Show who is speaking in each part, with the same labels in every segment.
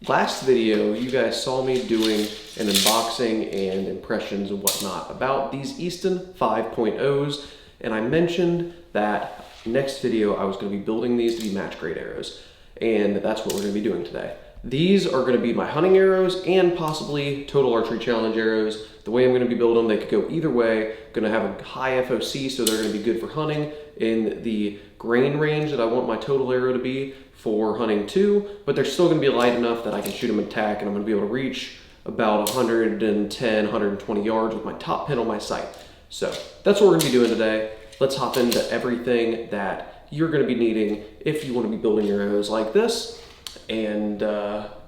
Speaker 1: Last video, you guys saw me doing an unboxing and impressions and whatnot about these Easton 5.0s, and I mentioned that next video I was going to be building these to be match grade arrows, and that's what we're going to be doing today. These are going to be my hunting arrows and possibly Total Archery Challenge arrows. The way I'm going to be building them, they could go either way. Going to have a high FOC, so they're going to be good for hunting in the grain range that I want my total arrow to be for hunting too, but they're still going to be light enough that I can shoot them in TAC, and I'm going to be able to reach about 110, 120 yards with my top pin on my sight. So that's what we're going to be doing today. Let's hop into everything that you're going to be needing if you want to be building your arrows like this, and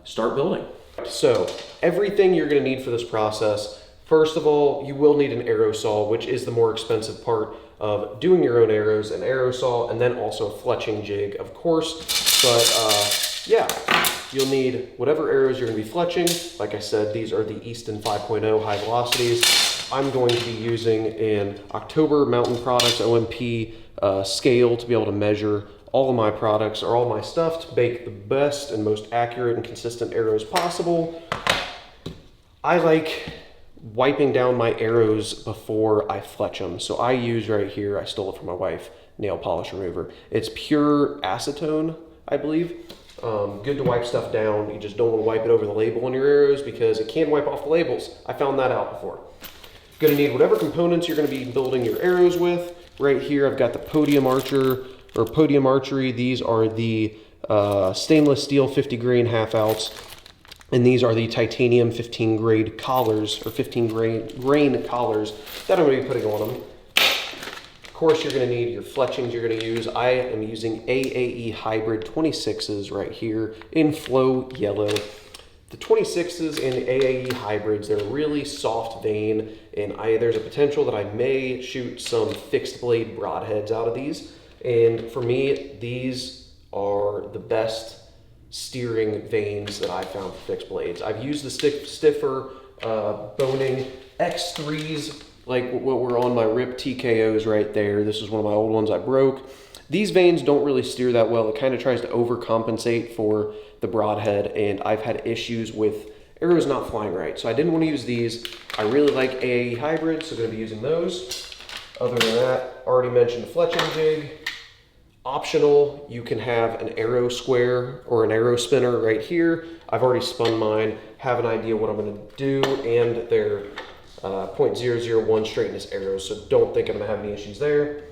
Speaker 1: start building. So everything you're going to need for this process, first of all, you will need an arrow saw, which is the more expensive part of doing your own arrows, an arrow saw, and then also a fletching jig, of course. But yeah, you'll need whatever arrows you're going to be fletching. Like I said, these are the Easton 5.0 high velocities. I'm going to be using an October Mountain Products OMP scale to be able to measure all of my products or all my stuff to make the best and most accurate and consistent arrows possible. I like wiping down my arrows before I fletch them. So I use right here, I stole it from my wife, nail polish remover. It's pure acetone, I believe. Good to wipe stuff down. You just don't want to wipe it over the label on your arrows because it can wipe off the labels. I found that out before. Going to need whatever components you're going to be building your arrows with. Right here I've got the Podium Archery. These are the stainless steel 50 grain half outs, and these are the titanium 15 grade collars, or 15 grain collars that I'm going to be putting on them. Of course, you're going to need your fletchings you're going to use. I am using AAE Hybrid 26s right here in Flow Yellow. The 26s and AAE hybrids, they're a really soft vein, and there's a potential that I may shoot some fixed blade broadheads out of these. And for me, these are the best steering veins that I've found for fixed blades. I've used the stiffer boning X3s, like what were on my RIP TKOs right there. This is one of my old ones I broke. These veins don't really steer that well. It kind of tries to overcompensate for the broadhead, and I've had issues with arrows not flying right. So I didn't want to use these. I really like AAE hybrids, so I'm going to be using those. Other than that, already mentioned the fletching jig. Optional, you can have an arrow square or an arrow spinner right here. I've already spun mine, have an idea what I'm going to do, and they're 0.001 straightness arrows, so don't think I'm going to have any issues there.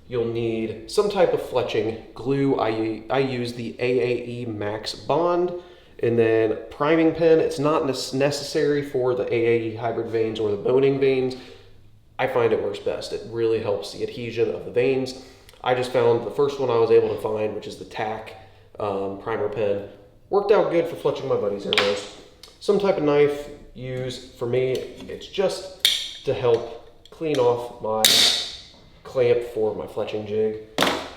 Speaker 1: You'll need some type of fletching glue. I use the AAE Max Bond, and then priming pen. It's not necessary for the AAE hybrid veins or the boning veins. I find it works best. It really helps the adhesion of the veins. I just found the first one I was able to find, which is the TAC primer pen, worked out good for fletching my buddy's arrows. Some type of knife used. For me, it's just to help clean off my clamp for my fletching jig.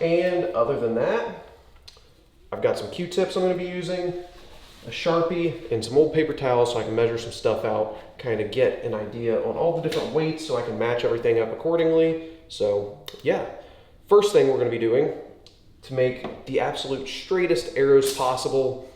Speaker 1: And other than that, I've got some Q-tips I'm going to be using, a Sharpie, and some old paper towels so I can measure some stuff out, kind of get an idea on all the different weights so I can match everything up accordingly. So yeah. First thing we're going to be doing to make the absolute straightest arrows possible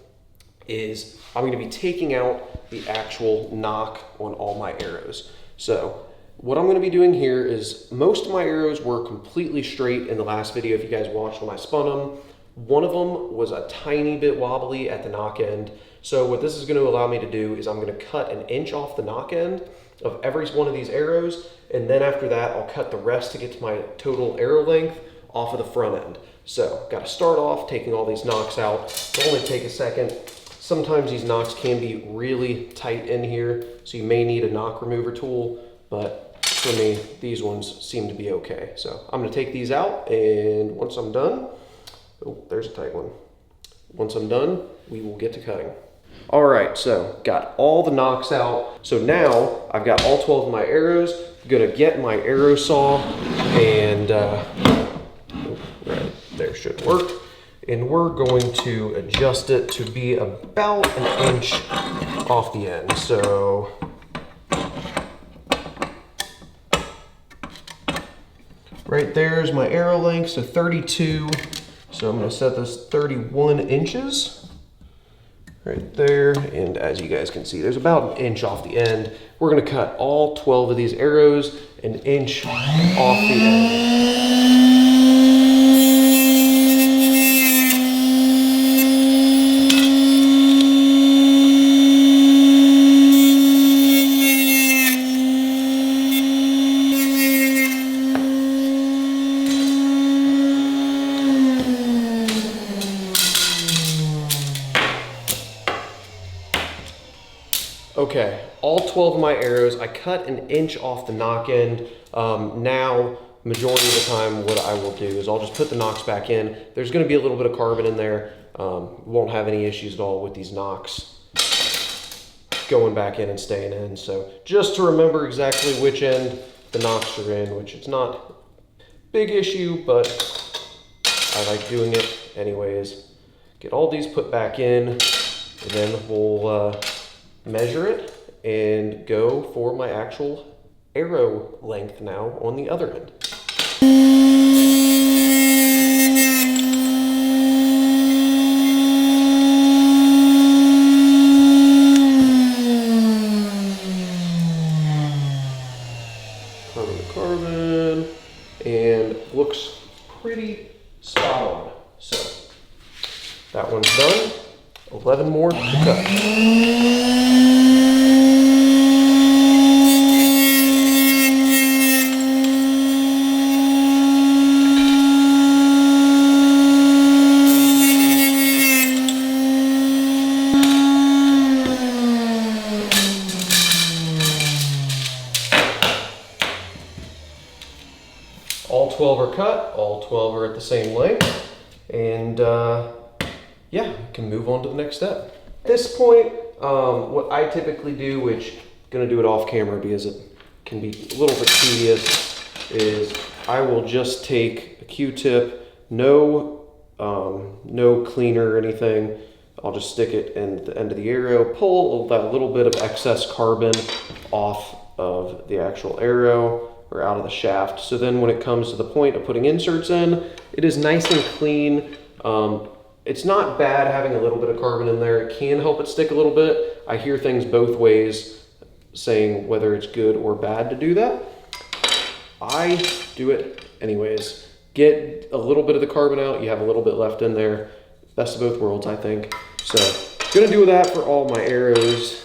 Speaker 1: is I'm going to be taking out the actual knock on all my arrows. So what I'm going to be doing here is most of my arrows were completely straight in the last video if you guys watched when I spun them. One of them was a tiny bit wobbly at the knock end. So what this is going to allow me to do is I'm going to cut 1 inch off the knock end of every one of these arrows, and then after that I'll cut the rest to get to my total arrow length off of the front end. So got to start off taking all these knocks out. It'll only take a second. Sometimes these knocks can be really tight in here, so you may need a knock remover tool, but for me these ones seem to be okay. So I'm going to take these out, and once I'm done, oh, there's a tight one. Once I'm done, we will get to cutting. All right, so got all the knocks out. So now I've got all 12 of my arrows. I'm gonna get my arrow saw, and right there should work. And we're going to adjust it to be about 1 inch off the end. So right there is my arrow length, so 32. So I'm going to set this 31 inches. right there. And as you guys can see, there's about an inch off the end. We're gonna cut all 12 of these arrows an inch off the end. Okay, all 12 of my arrows, I cut an inch off the nock end. Now, majority of the time, what I will do is I'll just put the nocks back in. There's gonna be a little bit of carbon in there. Won't have any issues at all with these nocks going back in and staying in. So just to remember exactly which end the nocks are in, which it's not a big issue, but I like doing it anyways. Get all these put back in, and then we'll measure it and go for my actual arrow length now on the other end. Carbon to carbon, and looks pretty spot on. So that one's done. 11 more to cut. All 12 are cut, all 12 are at the same length, and yeah, we can move on to the next step. At this point, what I typically do, which I'm gonna do it off camera because it can be a little bit tedious, is I will just take a Q-tip, no cleaner or anything. I'll just stick it in the end of the arrow, pull that little bit of excess carbon off of the actual arrow or out of the shaft. So then when it comes to the point of putting inserts in, it is nice and clean. It's not bad having a little bit of carbon in there. It can help it stick a little bit. I hear things both ways saying whether it's good or bad to do that. I do it anyways. Get a little bit of the carbon out. You have a little bit left in there. Best of both worlds, I think. So gonna do that for all my arrows.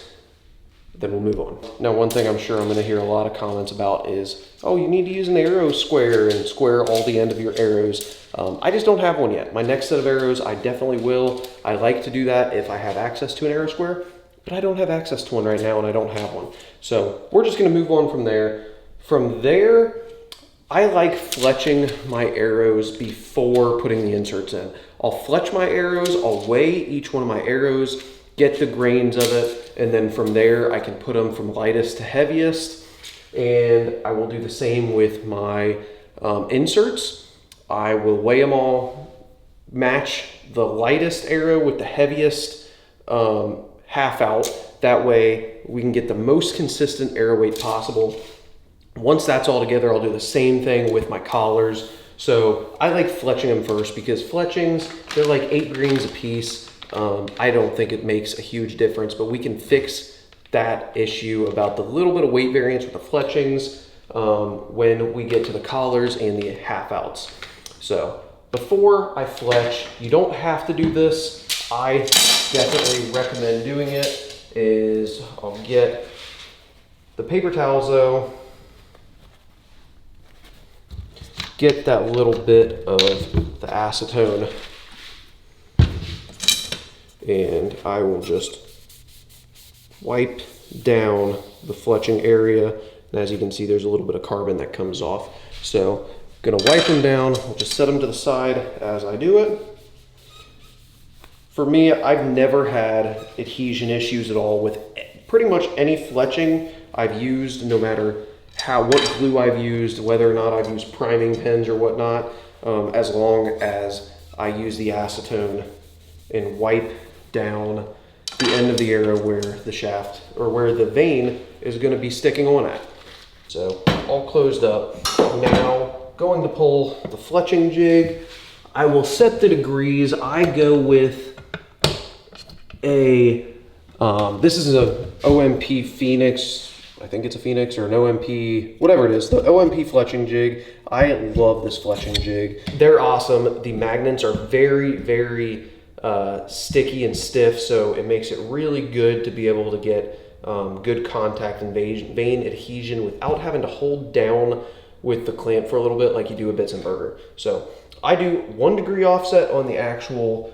Speaker 1: Then we'll move on. Now, one thing I'm sure I'm gonna hear a lot of comments about is, oh, you need to use an arrow square and square all the end of your arrows. I just don't have one yet. My next set of arrows, I definitely will. I like to do that if I have access to an arrow square, but I don't have access to one right now and I don't have one. So we're just gonna move on from there. From there, I like fletching my arrows before putting the inserts in. I'll fletch my arrows, I'll weigh each one of my arrows, get the grains of it, and then from there I can put them from lightest to heaviest. And I will do the same with my inserts. I will weigh them all, match the lightest arrow with the heaviest half out. That way we can get the most consistent arrow weight possible. Once that's all together, I'll do the same thing with my collars. So I like fletching them first because fletchings, they're like 8 grains a piece. I don't think it makes a huge difference, but we can fix that issue about the little bit of weight variance with the fletchings when we get to the collars and the half outs. So before I fletch, you don't have to do this. I definitely recommend doing it. Is I'll get the paper towels though, get that little bit of the acetone, and I will just wipe down the fletching area. And as you can see, there's a little bit of carbon that comes off. So I'm gonna wipe them down. I'll just set them to the side as I do it. For me, I've never had adhesion issues at all with pretty much any fletching I've used, no matter what glue I've used, whether or not I've used priming pens or whatnot, as long as I use the acetone and wipe down the end of the arrow where the shaft or where the vein is going to be sticking on at. So all closed up. Now going to pull the fletching jig. I will set the degrees. I go with this is a OMP Phoenix, I think it's a Phoenix or an OMP, whatever it is, the OMP Fletching jig. I love this Fletching jig. They're awesome. The magnets are very, very sticky and stiff, so it makes it really good to be able to get good contact and vein adhesion without having to hold down with the clamp for a little bit like you do with Bits and Burger. So I do 1 degree offset on the actual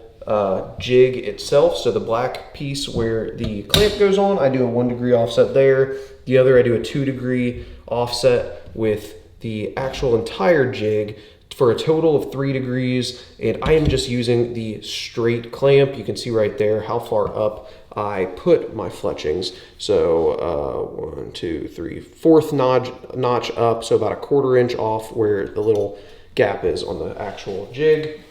Speaker 1: jig itself. So the black piece where the clamp goes on, I do a 1 degree offset there. The other, I do a 2 degree offset with the actual entire jig for a total of 3 degrees. And I am just using the straight clamp. You can see right there how far up I put my fletchings. So 1, 2, 3, 4th notch up. So about a 1/4 inch off where the little gap is on the actual jig.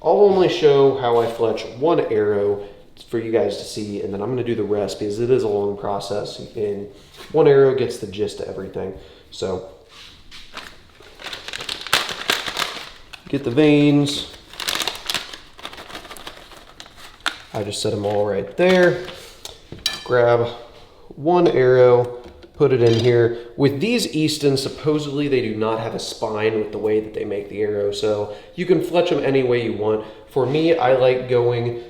Speaker 1: I'll only show how I fletch 1 arrow for you guys to see, and then I'm going to do the rest because it is a long process, and 1 arrow gets the gist of everything. So get the veins. I just set them all right there. Grab 1 arrow, put it in here. With these Easton, supposedly they do not have a spine with the way that they make the arrow, so you can fletch them any way you want. For me, I like going,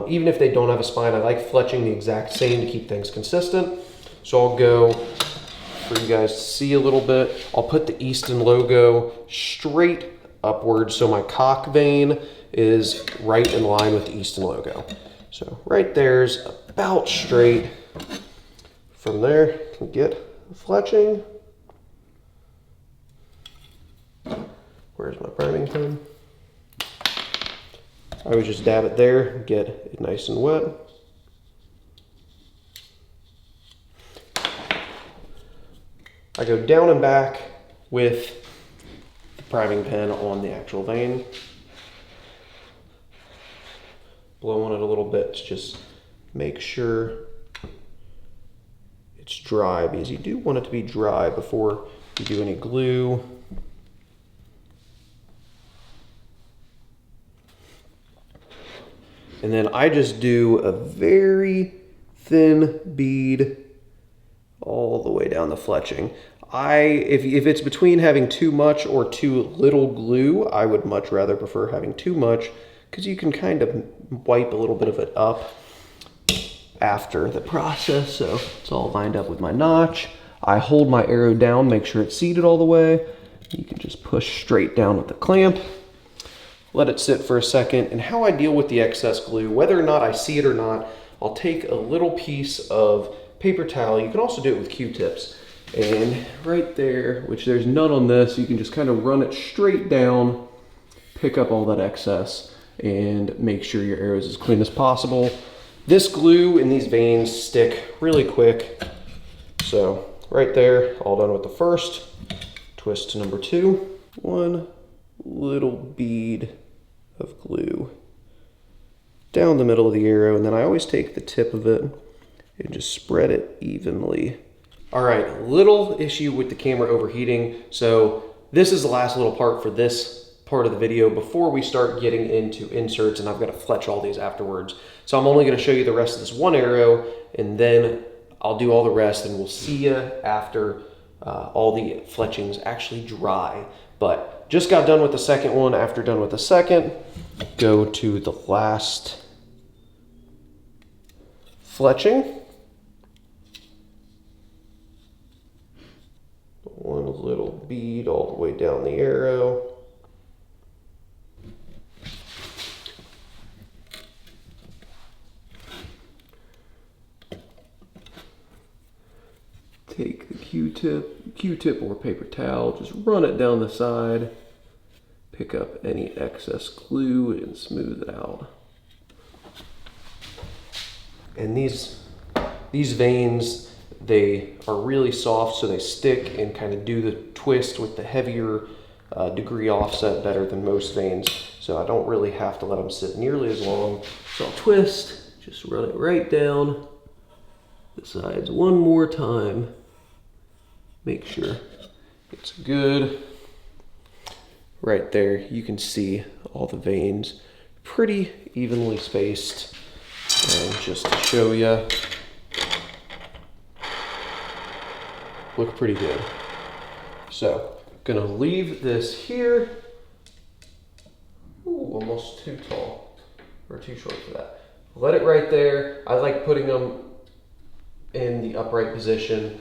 Speaker 1: even if they don't have a spine, I like fletching the exact same to keep things consistent. So I'll go, for you guys to see a little bit, I'll put the Easton logo straight upwards so my cock vein is right in line with the Easton logo. So right there's about straight. From there, you can get the fletching. Where's my priming pen? I would just dab it there, get it nice and wet. I go down and back with the priming pen on the actual vein. Blow on it a little bit to just make sure it's dry, because you do want it to be dry before you do any glue. And then I just do a very thin bead all the way down the fletching. If it's between having too much or too little glue, I would much rather prefer having too much, because you can kind of wipe a little bit of it up after the process. So it's all lined up with my notch. I hold my arrow down, make sure it's seated all the way. You can just push straight down with the clamp. Let it sit for a second. And how I deal with the excess glue, whether or not I see it or not, I'll take a little piece of paper towel. You can also do it with Q-tips. And right there, which there's none on this, you can just kind of run it straight down, pick up all that excess, and make sure your arrow is as clean as possible. This glue and these veins stick really quick. So right there, all done with the first. Twist to number 2. 1 little bead of glue down the middle of the arrow, and then I always take the tip of it and just spread it evenly. All right, little issue with the camera overheating. So this is the last little part for this part of the video before we start getting into inserts, and I've got to fletch all these afterwards. So I'm only going to show you the rest of this 1 arrow, and then I'll do all the rest, and we'll see you after all the fletchings actually dry. But just got done with the second one. After done with the second, go to the last fletching. 1 little bead all the way down the arrow. Take the Q-tip or paper towel, just run it down the side, pick up any excess glue and smooth it out. And these veins, they are really soft, so they stick and kind of do the twist with the heavier degree offset better than most veins. So I don't really have to let them sit nearly as long. So I'll twist, just run it right down the sides 1 more time. Make sure it's good. Right there, you can see all the veins pretty evenly spaced. And just to show you, look pretty good. So, gonna leave this here. Ooh, almost too tall, or too short for that. Let it right there. I like putting them in the upright position.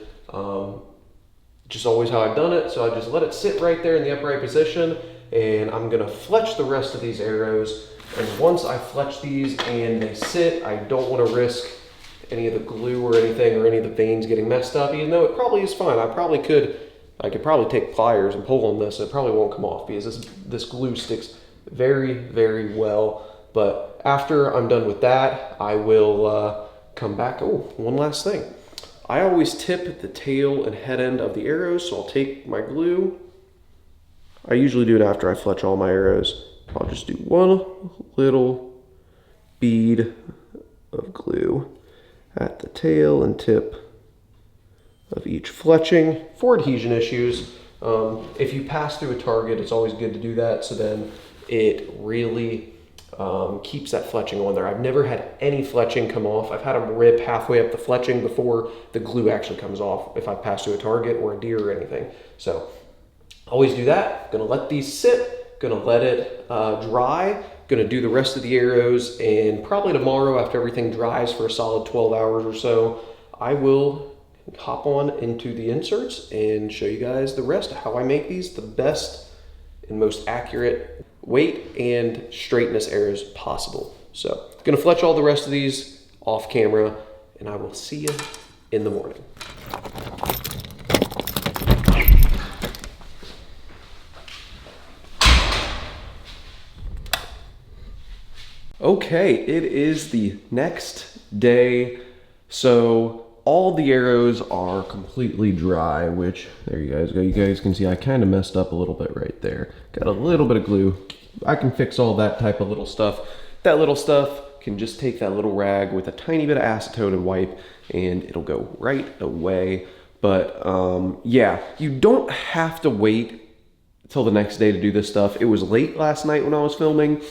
Speaker 1: Just always how I've done it. So I just let it sit right there in the upright position, and I'm gonna fletch the rest of these arrows. And once I fletch these and they sit, I don't wanna risk any of the glue or anything, or any of the veins getting messed up, even though it probably is fine. I could probably take pliers and pull on this. It probably won't come off because this glue sticks very, very well. But after I'm done with that, I will come back. Oh, one last thing. I always tip the tail and head end of the arrows, so I'll take my glue. I usually do it after I fletch all my arrows. I'll just do one little bead of glue at the tail and tip of each fletching for adhesion issues. If you pass through a target, it's always good to do that, so then it really keeps that fletching on there. I've never had any fletching come off. I've had them rip halfway up the fletching before the glue actually comes off if I pass through a target or a deer or anything. So always do that. Gonna let these sit, gonna let it dry, gonna do the rest of the arrows, and probably tomorrow after everything dries for a solid 12 hours or so, I will hop on into the inserts and show you guys the rest of how I make these the best and most accurate weight and straightness arrows possible. So I'm gonna fletch all the rest of these off camera, and I will see you in the morning. Okay, it is the next day. So all the arrows are completely dry, which there you guys go. You guys can see I kind of messed up a little bit right there. Got a little bit of glue. I can fix all that type of little stuff. That little stuff can just take that little rag with a tiny bit of acetone and wipe, and it'll go right away. But yeah, you don't have to wait till the next day to do this stuff. It was late last night when I was filming,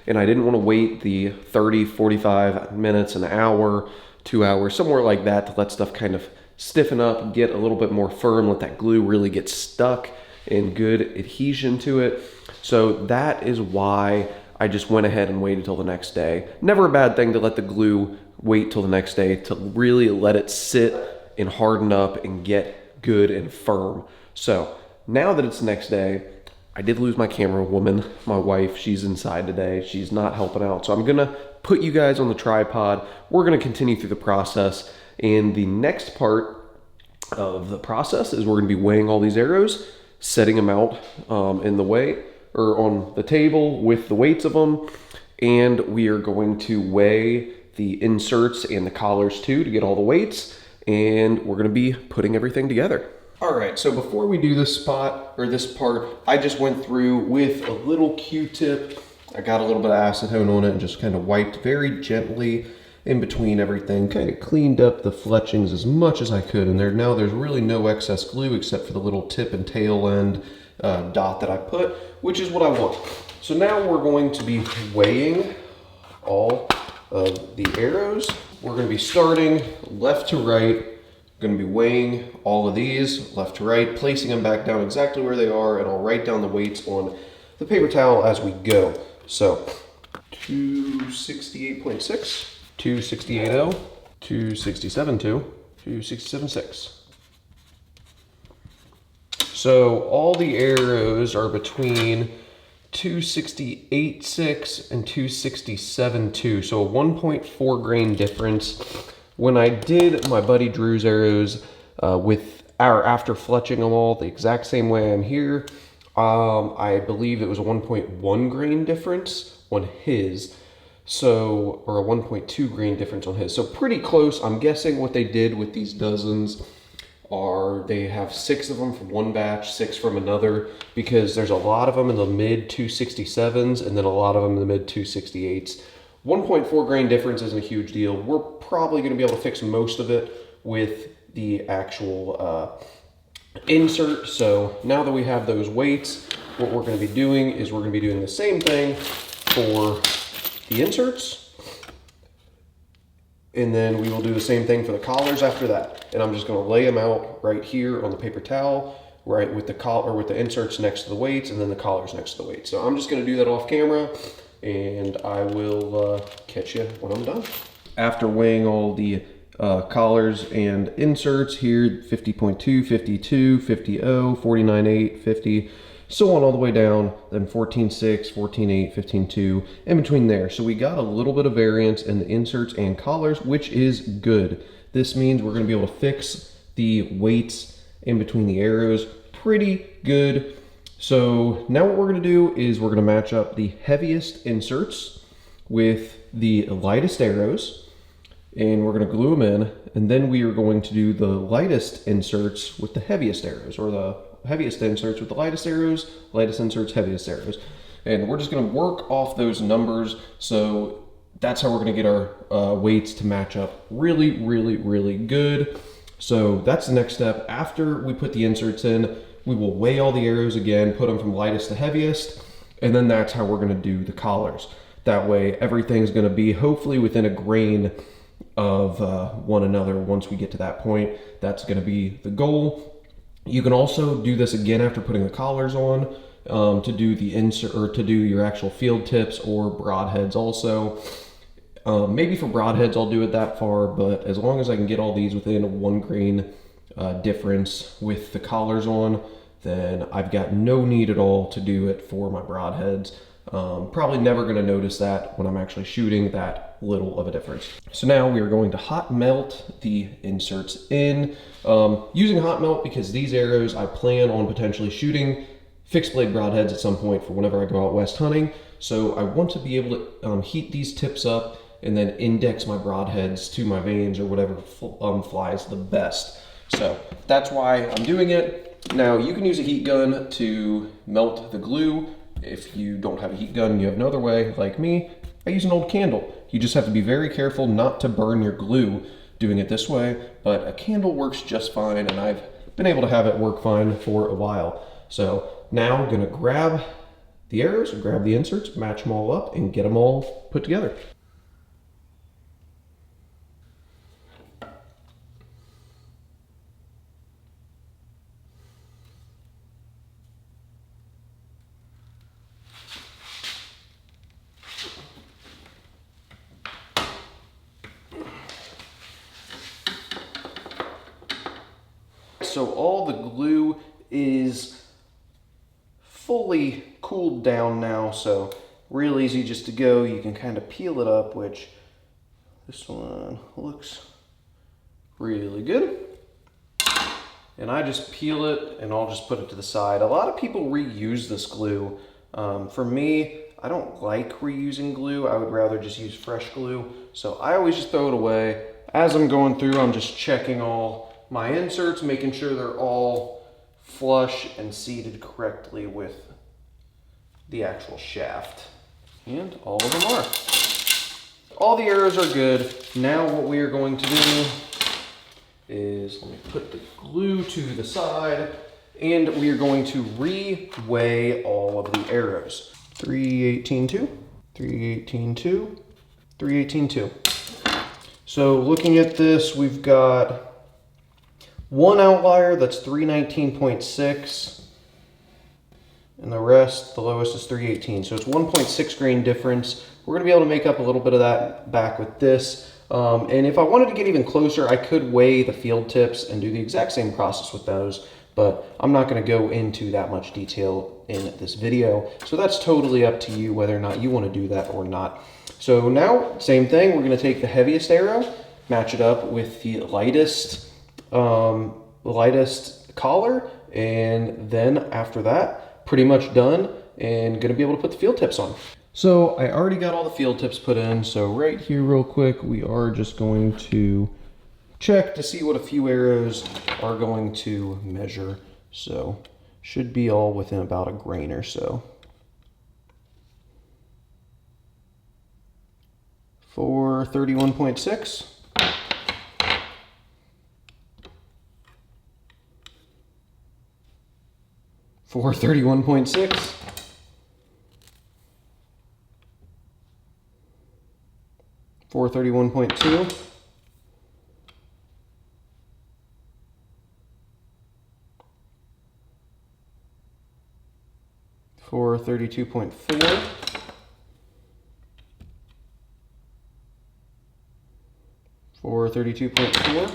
Speaker 1: and I didn't want to wait the 30, 45 minutes, an hour, 2 hours, somewhere like that, to let stuff kind of stiffen up, get a little bit more firm, let that glue really get stuck and good adhesion to it. So that is why I just went ahead and waited till the next day. Never a bad thing to let the glue wait till the next day to really let it sit and harden up and get good and firm. So now that it's the next day, I did lose my camera woman, my wife. She's inside today. She's not helping out. So I'm gonna put you guys on the tripod. We're gonna continue through the process. And the next part of the process is we're gonna be weighing all these arrows, setting them out in the way, or on the table with the weights of them. And we are going to weigh the inserts and the collars too to get all the weights. And we're gonna be putting everything together. All right, so before we do this spot, or this part, I just went through with a little Q-tip. I got a little bit of acetone on it and just kind of wiped very gently in between everything, kind of cleaned up the fletchings as much as I could. And now there's really no excess glue except for the little tip and tail end dot that I put, which is what I want. So now we're going to be weighing all of the arrows. We're gonna be starting left to right. Going to be weighing all of these left to right, placing them back down exactly where they are, and I'll write down the weights on the paper towel as we go. So 268.6, 268.0, 267.2, 267.6. So all the arrows are between 268.6 and 267.2, so a 1.4 grain difference. When I did my buddy Drew's arrows after fletching them all the exact same way I'm here, I believe it was a 1.1 grain difference on his, so, or a 1.2 grain difference on his. So pretty close. I'm guessing what they did with these dozens are they have 6 of them from one batch, 6 from another, because there's a lot of them in the mid 267s and then a lot of them in the mid 268s. 1.4 grain difference isn't a huge deal. We're probably going to be able to fix most of it with the actual insert. So now that we have those weights, what we're going to be doing is we're going to be doing the same thing for the inserts. And then we will do the same thing for the collars after that. And I'm just gonna lay them out right here on the paper towel, right with the collar, or with the inserts next to the weights, and then the collars next to the weights. So I'm just gonna do that off camera, and I will catch you when I'm done. After weighing all the collars and inserts here, 50.2, 52, 50, 49.8, 50, so on all the way down, then 14.6, 14.8, 15.2, in between there. So we got a little bit of variance in the inserts and collars, which is good. This means we're gonna be able to fix the weights in between the arrows pretty good. So now what we're gonna do is we're gonna match up the heaviest inserts with the lightest arrows, and we're gonna glue them in, and then we are going to do the lightest inserts with the heaviest arrows, or the heaviest inserts with the lightest arrows, lightest inserts, heaviest arrows. And we're just gonna work off those numbers. So that's how we're gonna get our weights to match up really, really, really good. So that's the next step. After we put the inserts in, we will weigh all the arrows again, put them from lightest to heaviest, and then that's how we're gonna do the collars. That way everything's gonna be hopefully within a grain of one another once we get to that point. That's gonna be the goal. You can also do this again after putting the collars on to do the insert, or to do your actual field tips or broadheads also. Maybe for broadheads I'll do it that far, but as long as I can get all these within a 1 grain difference with the collars on, then I've got no need at all to do it for my broadheads. Probably never gonna notice that when I'm actually shooting that little of a difference. So now we are going to hot melt the inserts in. Using hot melt because these arrows I plan on potentially shooting fixed blade broadheads at some point for whenever I go out west hunting. So I want to be able to heat these tips up and then index my broadheads to my vanes or whatever flies the best. So that's why I'm doing it. Now you can use a heat gun to melt the glue. If you don't have a heat gun, you have no other way, like me, I use an old candle. You just have to be very careful not to burn your glue doing it this way, but a candle works just fine, and I've been able to have it work fine for a while. So now I'm gonna grab the arrows, grab the inserts, match them all up, and get them all put together. So all the glue is fully cooled down now, so real easy just to go. You can kind of peel it up, which this one looks really good. And I just peel it and I'll just put it to the side. A lot of people reuse this glue. For me, I don't like reusing glue. I would rather just use fresh glue. So I always just throw it away. As I'm going through, I'm just checking all my inserts, making sure they're all flush and seated correctly with the actual shaft. And all of them are. All the arrows are good. Now what we are going to do is, let me put the glue to the side, and we are going to re-weigh all of the arrows. 318.2, 318.2, 318.2. So looking at this, we've got one outlier that's 319.6, and the rest, the lowest is 318. So it's 1.6 grain difference. We're gonna be able to make up a little bit of that back with this. And if I wanted to get even closer, I could weigh the field tips and do the exact same process with those, but I'm not gonna go into that much detail in this video. So that's totally up to you whether or not you wanna do that or not. So now, same thing, we're gonna take the heaviest arrow, match it up with the lightest collar, and then after that, pretty much done and gonna be able to put the field tips on. So I already got all the field tips put in, so right here real quick, we are just going to check to see what a few arrows are going to measure. So should be all within about a grain or so. For 31.6. 431.6, 431.2, for 32.4. For 32.4.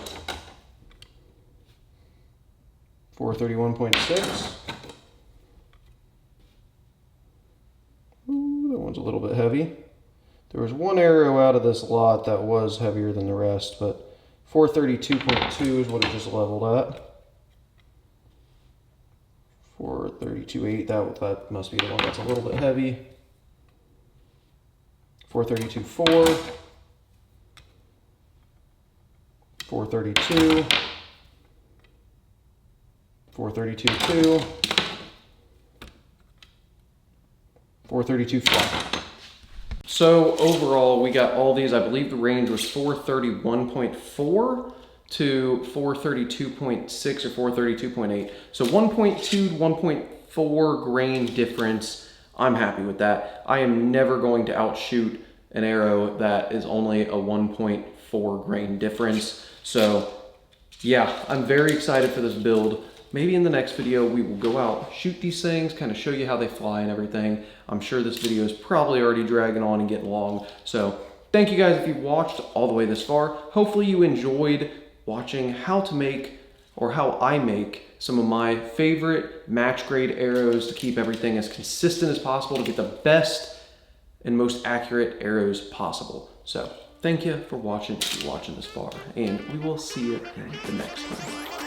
Speaker 1: For 31.6. Ooh, that one's a little bit heavy. There was one arrow out of this lot that was heavier than the rest, but 432.2 is what it just leveled at. 432.8, that must be the one that's a little bit heavy. 432.4. 432. 432.2. 432 flat. So overall, we got all these. I believe the range was 431.4 to 432.6 or 432.8. So 1.2 to 1.4 grain difference. I'm happy with that. I am never going to outshoot an arrow that is only a 1.4 grain difference. So yeah, I'm very excited for this build. Maybe in the next video, we will go out, shoot these things, kind of show you how they fly and everything. I'm sure this video is probably already dragging on and getting long. So thank you guys if you've watched all the way this far. Hopefully you enjoyed watching how to make, or how I make, some of my favorite match grade arrows to keep everything as consistent as possible to get the best and most accurate arrows possible. So thank you for watching this far, and we will see you in the next one.